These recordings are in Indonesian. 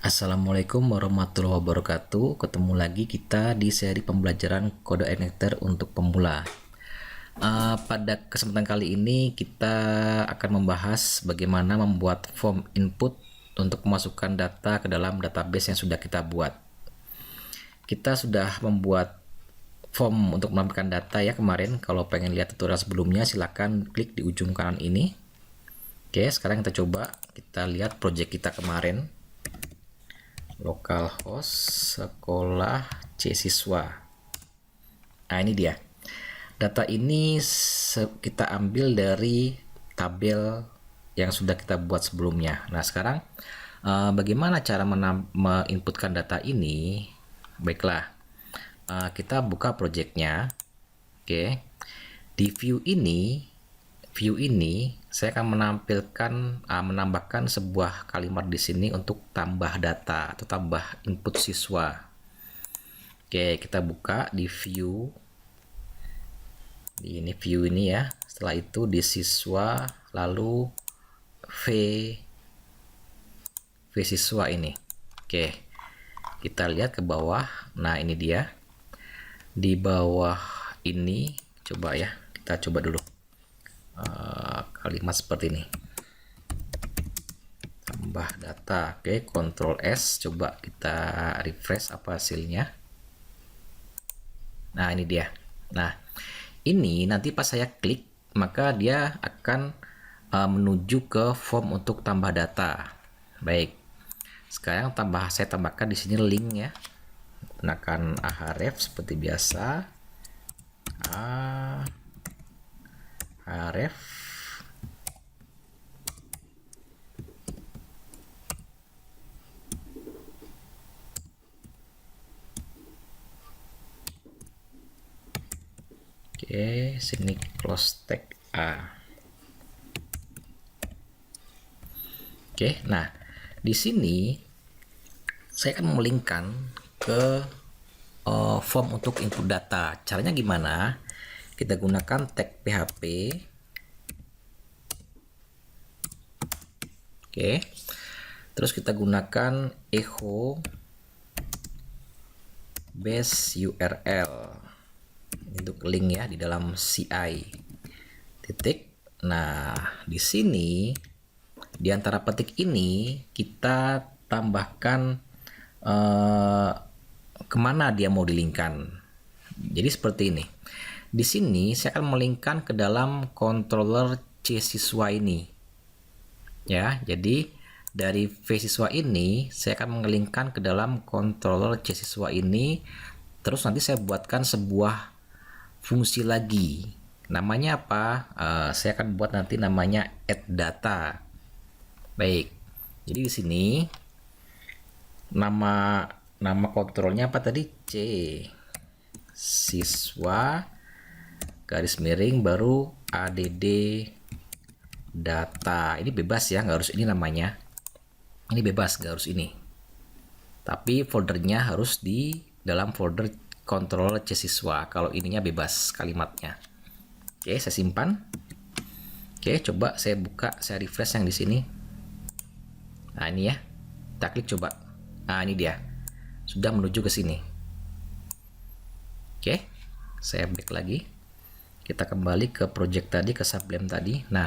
Assalamualaikum warahmatullahi wabarakatuh. Ketemu lagi kita di seri pembelajaran kode Ether untuk pemula. Pada kesempatan kali ini kita akan membahas bagaimana membuat form input untuk memasukkan data ke dalam database yang sudah kita buat. Kita sudah membuat form untuk menampilkan data ya kemarin. Kalau pengen lihat tutorial sebelumnya silahkan klik di ujung kanan ini. Oke, sekarang kita coba kita lihat project kita kemarin. Localhost sekolah C siswa. Nah, ini dia. Data ini kita ambil dari tabel yang sudah kita buat sebelumnya. Nah, sekarang bagaimana cara menginputkan data ini? Baiklah, kita buka projectnya. Oke, di view ini saya akan menambahkan sebuah kalimat di sini untuk tambah data atau tambah input siswa. Oke, kita buka di view. Ini view ini ya. Setelah itu di siswa, lalu V siswa ini. Oke, kita lihat ke bawah. Nah, ini dia. Di bawah ini coba ya, kita coba dulu. Kalimat seperti ini, tambah data. Oke, Ctrl S, coba kita refresh apa hasilnya. Nah, ini dia. Nah, ini nanti pas saya klik maka dia akan menuju ke form untuk tambah data. Baik, sekarang saya tambahkan di sini link ya, gunakan ahref seperti biasa. Ahref. Oke, sini close tag A. Oke, nah di sini saya akan melingkan ke form untuk input data. Caranya gimana? Kita gunakan tag PHP. Oke, terus kita gunakan echo base URL untuk link ya di dalam CI titik. Nah, di sini di antara petik ini kita tambahkan kemana dia mau dilingkan. Jadi seperti ini. Di sini saya akan melingkan ke dalam controller C siswa ini. Ya, jadi dari V siswa ini saya akan mengelingkan ke dalam controller C siswa ini. Terus nanti saya buatkan sebuah fungsi lagi. Namanya apa? Saya akan buat nanti namanya add data. Baik. Jadi di sini nama kontrolnya apa tadi? C siswa garis miring baru add data. Ini bebas ya, nggak harus ini namanya. Ini bebas, nggak harus ini. Tapi foldernya harus di dalam folder controller C siswa. Kalau ininya bebas kalimatnya. Oke, saya simpan. Oke, coba saya buka, saya refresh yang di sini. Nah, ini ya. Kita klik coba. Nah, ini dia. Sudah menuju ke sini. Oke, saya back lagi. Kita kembali ke project tadi, ke Sublime tadi. Nah,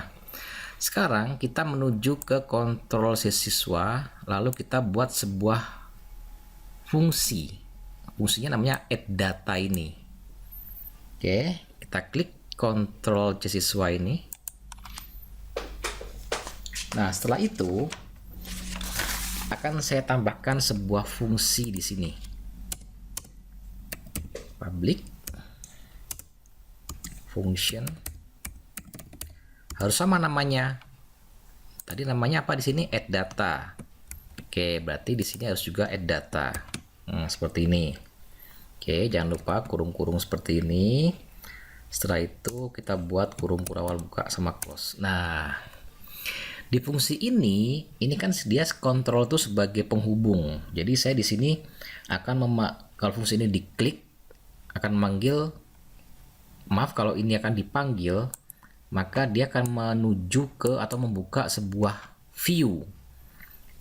sekarang kita menuju ke kontrol siswa, lalu kita buat sebuah fungsi. Fungsinya namanya add data ini. Oke, kita klik kontrol C siswa ini. Nah, setelah itu akan saya tambahkan sebuah fungsi di sini. Public function harus sama namanya. Tadi namanya apa di sini? Add data. Oke, berarti di sini harus juga add data. Seperti ini. Oke, jangan lupa kurung-kurung seperti ini. Setelah itu kita buat kurung-kurung awal buka sama close. Nah, di fungsi ini kan dia kontrol tuh sebagai penghubung. Jadi saya di sini akan kalau fungsi ini diklik akan memanggil, maaf kalau ini akan dipanggil, maka dia akan menuju ke atau membuka sebuah view.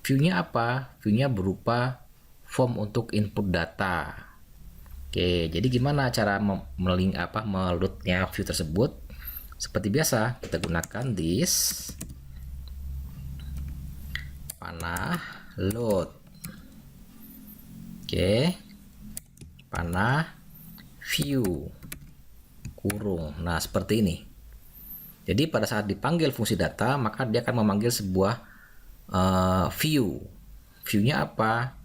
View-nya apa? View-nya berupa form untuk input data. Oke, jadi gimana cara meloadnya view tersebut? Seperti biasa, kita gunakan this panah load. Oke, panah view kurung. Nah, seperti ini. Jadi pada saat dipanggil fungsi data, maka dia akan memanggil sebuah view. View-nya apa?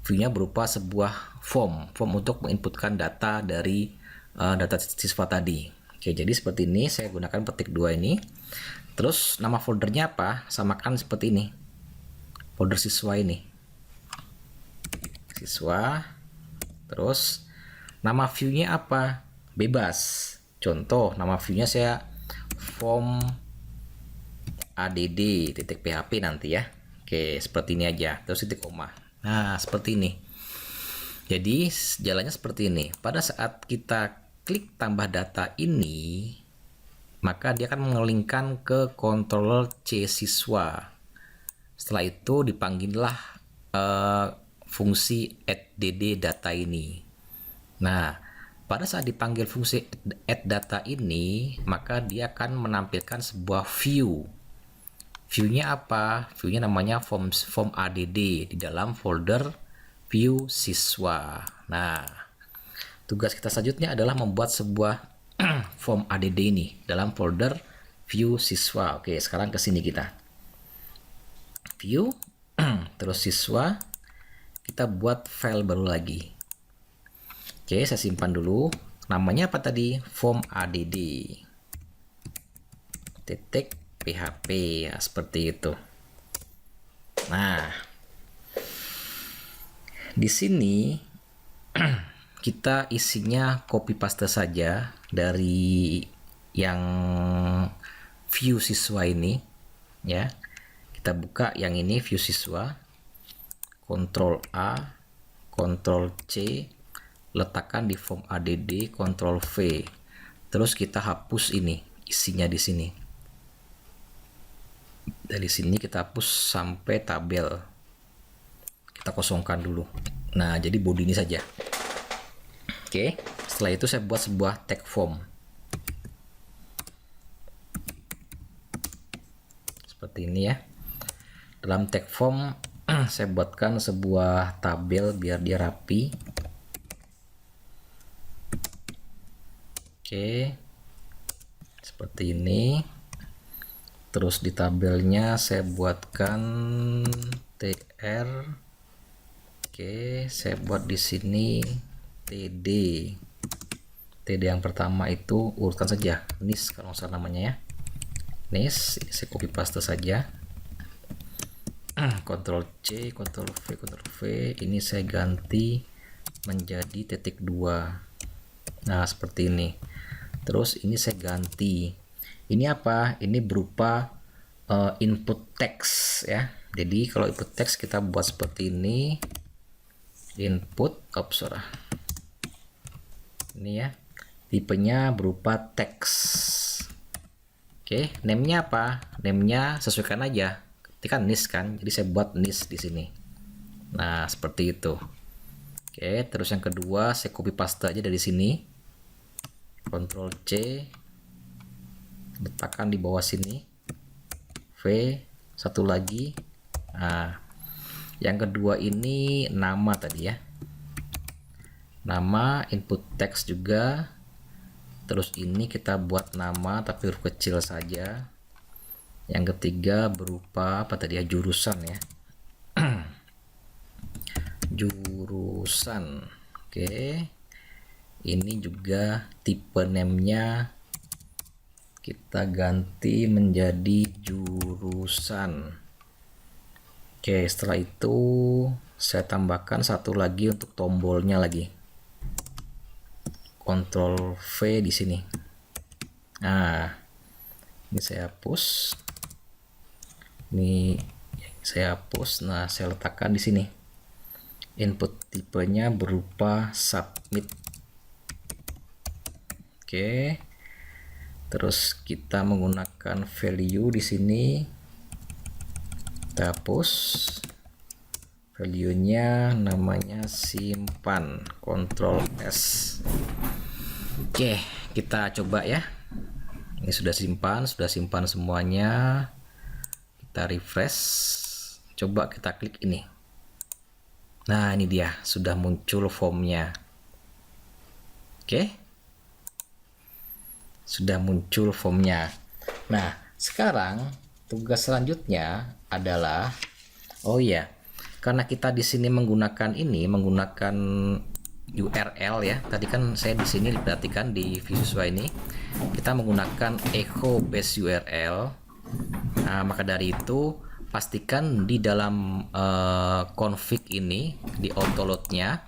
View-nya berupa sebuah form untuk menginputkan data dari data siswa tadi. Oke, jadi seperti ini. Saya gunakan petik 2 ini. Terus nama foldernya apa? Samakan seperti ini. Folder siswa ini. Siswa. Terus nama view-nya apa? Bebas. Contoh, nama view-nya saya form add.php nanti ya. Oke, seperti ini aja. Terus titik koma. Nah, seperti ini. Jadi, jalannya seperti ini. Pada saat kita klik tambah data ini, maka dia akan mengelingkan ke controller C siswa. Setelah itu dipanggillah fungsi add data ini. Nah, pada saat dipanggil fungsi add data ini, maka dia akan menampilkan sebuah view. View-nya apa? View-nya namanya form add di dalam folder view siswa. Nah, tugas kita selanjutnya adalah membuat sebuah form add ini dalam folder view siswa. Oke, sekarang ke sini kita. View, terus siswa, kita buat file baru lagi. Oke, saya simpan dulu. Namanya apa tadi? Form add .php ya, seperti itu. Nah, di sini kita isinya copy paste saja dari yang view siswa ini ya. Kita buka yang ini view siswa, Ctrl A, Ctrl C, letakkan di form add, Ctrl V. Terus kita hapus ini isinya di sini. Dari sini kita hapus sampai tabel. Kita kosongkan dulu. Nah, jadi body ini saja. Oke, setelah itu saya buat sebuah tag form. Seperti ini ya. Dalam tag form saya buatkan sebuah tabel biar dia rapi. Oke, seperti ini. Terus di tabelnya saya buatkan tr. Oke, saya buat di sini td. TD yang pertama itu urutkan saja, nis kalau nggak salah namanya ya. Nis, saya copy paste saja. Ctrl C, Ctrl V, Ctrl V. Ini saya ganti menjadi titik 2. Nah, seperti ini. Terus ini saya ganti. Ini apa? Ini berupa input teks ya. Jadi kalau input teks kita buat seperti ini. Input, ini ya. Tipenya berupa teks. Oke, name-nya apa? Name-nya sesuaikan aja. Ketika nis kan, jadi saya buat nis di sini. Nah, seperti itu. Oke, terus yang kedua saya copy paste aja dari sini. Ctrl C, letakkan di bawah sini. V, satu lagi. Nah, yang kedua ini nama tadi ya. Nama, input teks juga. Terus ini kita buat nama tapi huruf kecil saja. Yang ketiga berupa apa tadi ya, jurusan ya. Jurusan. Oke. Ini juga tipe name-nya kita ganti menjadi jurusan. Oke, setelah itu saya tambahkan satu lagi untuk tombolnya lagi. Ctrl V di sini. Nah, ini saya hapus. Ini saya hapus. Nah, saya letakkan di sini. Input tipenya berupa submit. Oke. Terus kita menggunakan value di sini. Kita hapus. value-nya namanya simpan, Ctrl S. Oke, kita coba ya. Ini sudah simpan semuanya. Kita refresh, coba kita klik ini. Nah, ini dia, sudah muncul formnya. Oke, sudah muncul formnya. Nah, sekarang tugas selanjutnya adalah, oh ya, karena kita di sini menggunakan URL ya. Tadi kan saya di sini diperhatikan di Visiswa ini kita menggunakan echo base URL. Nah, maka dari itu pastikan di dalam config ini, di autoload-nya,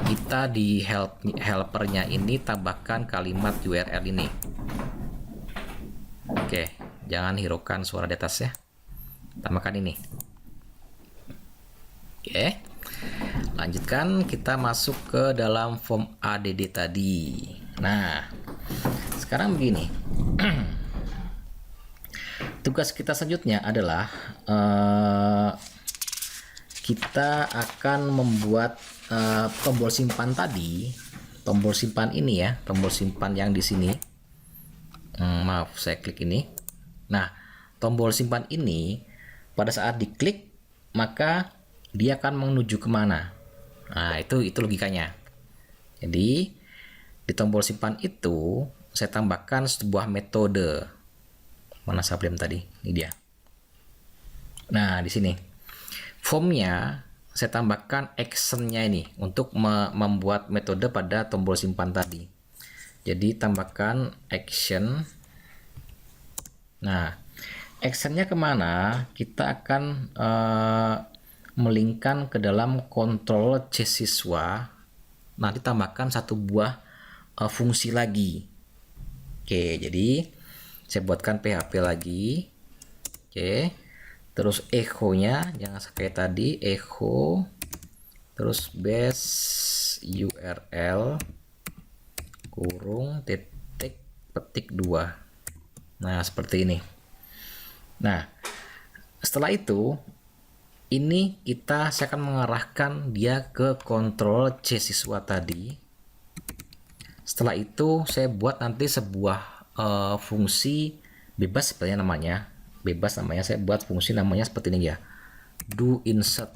kita di helpernya ini tambahkan kalimat URL ini. Oke, jangan hiraukan suara di atas ya. Tambahkan ini. Oke, lanjutkan, kita masuk ke dalam form add tadi. Nah, sekarang begini. Tugas kita selanjutnya adalah kita akan membuat tombol simpan tadi, tombol simpan ini ya, tombol simpan yang di sini. Maaf, saya klik ini. Nah, tombol simpan ini pada saat diklik maka dia akan menuju kemana? Nah, itu logikanya. Jadi di tombol simpan itu saya tambahkan sebuah metode. Mana sublime tadi? Ini dia. Nah, di sini formnya saya tambahkan actionnya ini untuk membuat metode pada tombol simpan tadi. Jadi tambahkan action. Nah, actionnya kemana? Kita akan melingkan ke dalam kontrol C siswa. Nanti tambahkan satu buah fungsi lagi. Oke, jadi saya buatkan PHP lagi. Oke, terus echo-nya jangan kayak tadi, echo terus base URL kurung titik petik 2. Nah, seperti ini. Nah, setelah itu ini saya akan mengarahkan dia ke kontrol C siswa tadi. Setelah itu saya buat nanti sebuah fungsi bebas sebenarnya namanya. Bebas namanya, saya buat fungsi namanya seperti ini ya. Do insert.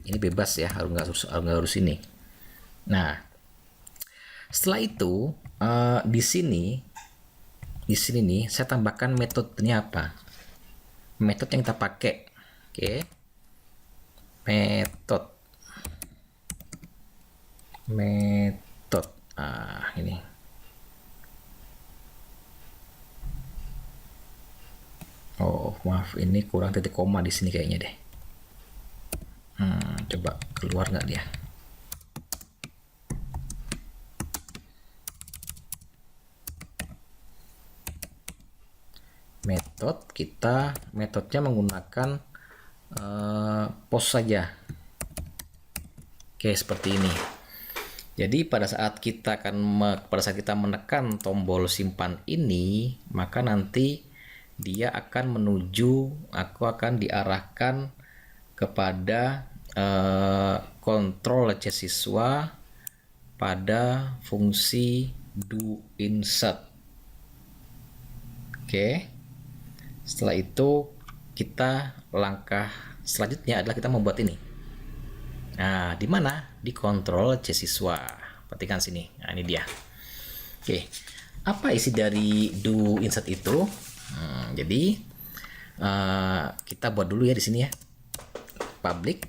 Ini bebas ya, harus ini. Nah, setelah itu di sini nih saya tambahkan metodenya apa? Metode yang kita pakai. Oke. Metode. Ini. Oh, maaf, ini kurang titik koma di sini kayaknya deh. Coba keluar nggak dia? Metodenya menggunakan post saja. Oke, seperti ini. Jadi pada saat kita menekan tombol simpan ini, maka nanti dia akan aku akan diarahkan kepada kontrol C siswa pada fungsi do insert. Oke. Setelah itu langkah selanjutnya adalah kita membuat ini. Nah, di mana? Di kontrol C siswa. Perhatikan sini. Nah, ini dia. Oke. Apa isi dari do insert itu? Jadi kita buat dulu ya di sini ya. Public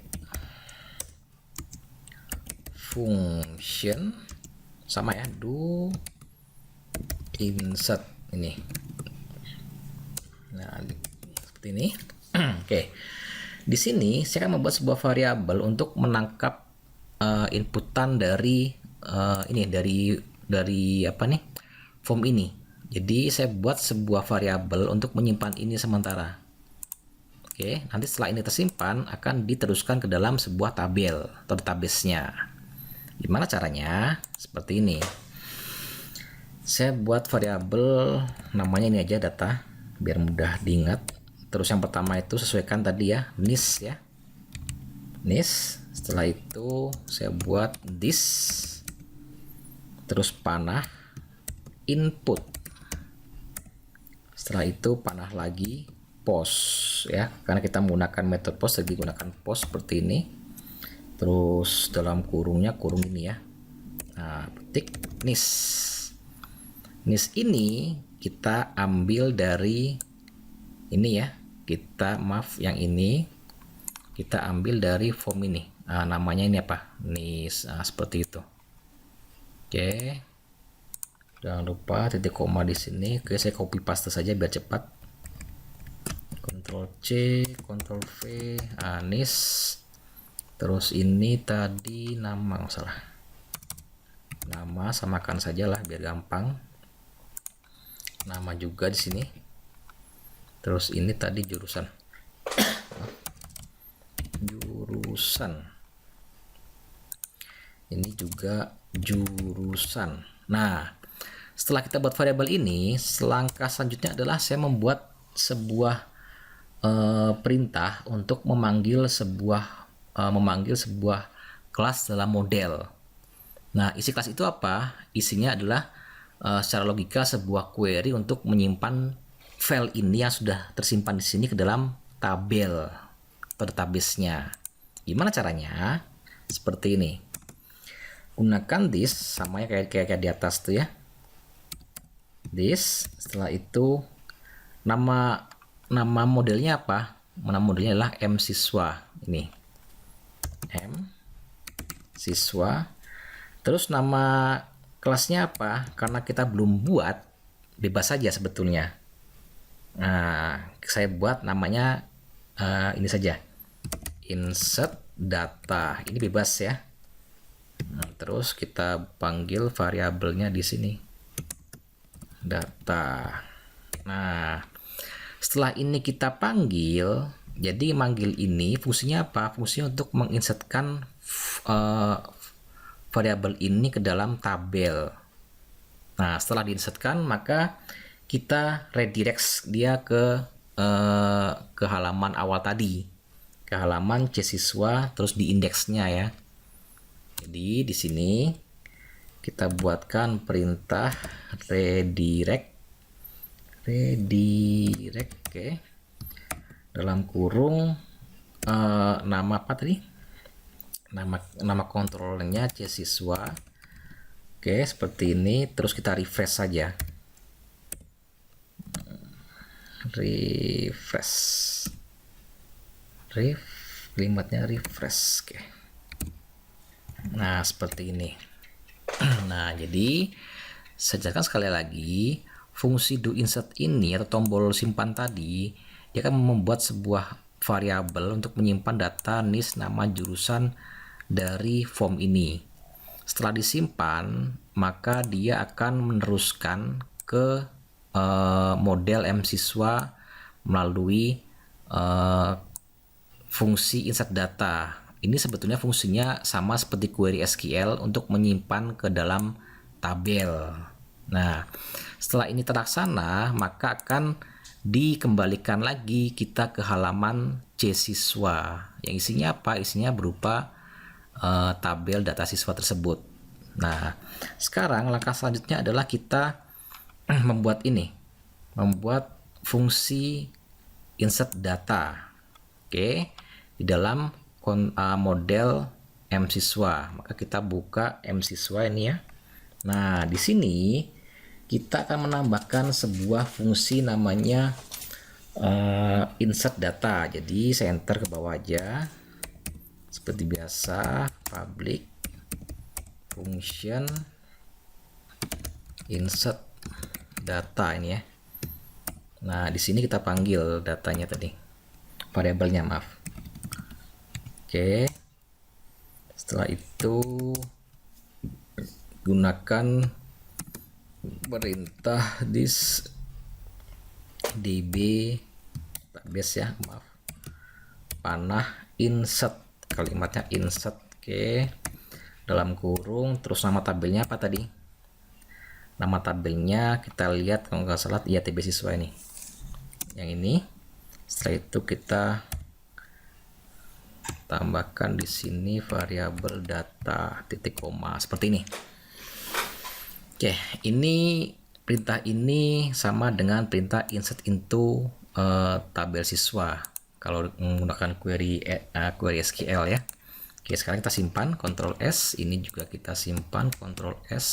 function sama ya, do insert ini. Nah, seperti ini. Oke. Di sini saya akan membuat sebuah variabel untuk menangkap inputan dari apa nih? Form ini. Jadi saya buat sebuah variabel untuk menyimpan ini sementara. Oke, nanti setelah ini tersimpan akan diteruskan ke dalam sebuah tabel atau database-nya. Gimana caranya? Seperti ini. Saya buat variabel namanya ini aja, data, biar mudah diingat. Terus yang pertama itu sesuaikan tadi ya, NIS ya. nis. Setelah itu saya buat this, terus panah input. Setelah itu panah lagi post ya, karena kita menggunakan metode post, jadi gunakan post seperti ini. Terus dalam kurungnya kurung ini ya. Nah, petik nis. Nis ini kita ambil dari ini ya. Yang ini kita ambil dari form ini. Nah, namanya ini apa? Nis. Nah, seperti itu. Oke. Jangan lupa titik koma di sini. Oke, saya copy paste saja biar cepat. Ctrl C, Ctrl V, nis. Terus ini tadi nama, nggak salah. Nama samakan sajalah biar gampang. Nama juga di sini. Terus ini tadi jurusan. Jurusan. Ini juga jurusan. Nah, setelah kita buat variabel ini, langkah selanjutnya adalah saya membuat sebuah perintah untuk memanggil sebuah kelas dalam model. Nah, isi kelas itu apa? Isinya adalah secara logika sebuah query untuk menyimpan file ini yang sudah tersimpan di sini ke dalam tabel atau database-nya. Gimana caranya? Seperti ini. Gunakan this, sama ya kayak di atas tuh ya. This, setelah itu nama modelnya apa? Nama modelnya adalah M siswa. Ini. M siswa. Terus nama kelasnya apa? Karena kita belum buat, bebas saja sebetulnya. Nah, saya buat namanya ini saja, insert data. Ini bebas ya. Nah, terus kita panggil variabelnya di sini, data. Nah, setelah ini kita panggil, jadi manggil ini fungsinya apa? Fungsinya untuk menginsertkan variabel ini ke dalam tabel. Nah, setelah diinsertkan, maka kita redirect dia ke halaman awal tadi, ke halaman C siswa, terus di indeksnya ya. Jadi di sini kita buatkan perintah redirect, oke. Dalam kurung nama apa tadi? Nama kontrolnya C siswa. Oke, seperti ini. Terus kita refresh saja. Kalimatnya refresh. Oke. Nah, seperti ini. Nah, jadi saya jelaskan sekali lagi, fungsi do insert ini atau tombol simpan tadi, dia akan membuat sebuah variabel untuk menyimpan data nis nama jurusan dari form ini. Setelah disimpan, maka dia akan meneruskan ke model M siswa melalui fungsi insert data. Ini sebetulnya fungsinya sama seperti query SQL untuk menyimpan ke dalam tabel. Nah, setelah ini terlaksana, maka akan dikembalikan lagi kita ke halaman C siswa. Yang isinya apa? Isinya berupa tabel data siswa tersebut. Nah, sekarang langkah selanjutnya adalah kita membuat fungsi insert data. Oke, di dalam model M siswa. Maka kita buka M siswa ini ya. Nah, di sini kita akan menambahkan sebuah fungsi namanya insert data. Jadi saya enter ke bawah aja. Seperti biasa, public function insert data ini ya. Nah, di sini kita panggil datanya tadi, variabelnya, maaf. Oke. Setelah itu gunakan perintah this db database ya, maaf. Panah insert, kalimatnya insert. Oke. Dalam kurung, terus nama tabelnya apa tadi? Nama tabelnya kita lihat kalau nggak salah ya TB siswa ini. Yang ini. Setelah itu kita tambahkan di sini variabel data titik koma seperti ini. Oke, ini perintah ini sama dengan perintah insert into tabel siswa kalau menggunakan query SQL ya. Oke, sekarang kita simpan Ctrl S, ini juga kita simpan Ctrl S.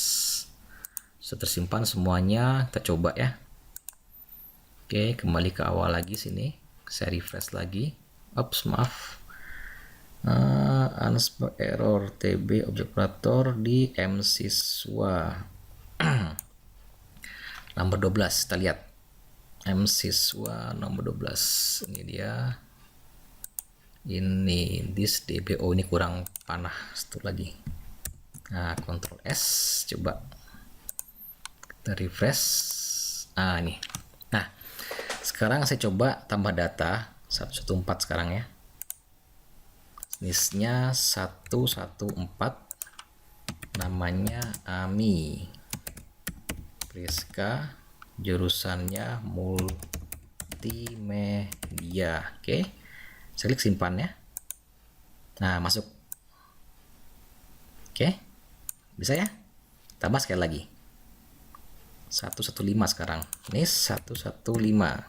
Sudah tersimpan semuanya, kita coba ya. Oke, kembali ke awal lagi sini, saya refresh lagi. Ops, maaf. Unspec error TB objek operator di msiswa nomor 12, kita lihat msiswa nomor 12 ini dia, ini this DBO ini kurang panah satu lagi. Nah, Ctrl S, coba kita refresh. Ini. Nah, sekarang saya coba tambah data 114 sekarang ya. Jenisnya 114, namanya AMI Priska, jurusannya multimedia. Oke, saya klik simpan ya. Nah, masuk. Oke, bisa ya. Tambah sekali lagi 115 sekarang. Ini 115,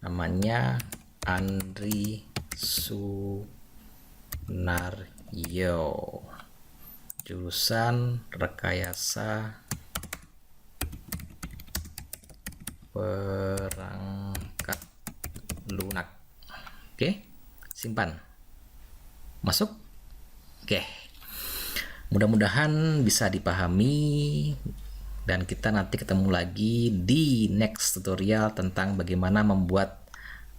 namanya Andri Sunaryo, jurusan rekayasa perangkat lunak. Oke, simpan, masuk. Oke, mudah-mudahan bisa dipahami, dan kita nanti ketemu lagi di next tutorial tentang bagaimana membuat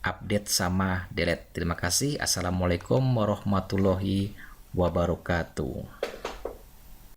update sama delete. Terima kasih. Assalamualaikum warahmatullahi wabarakatuh.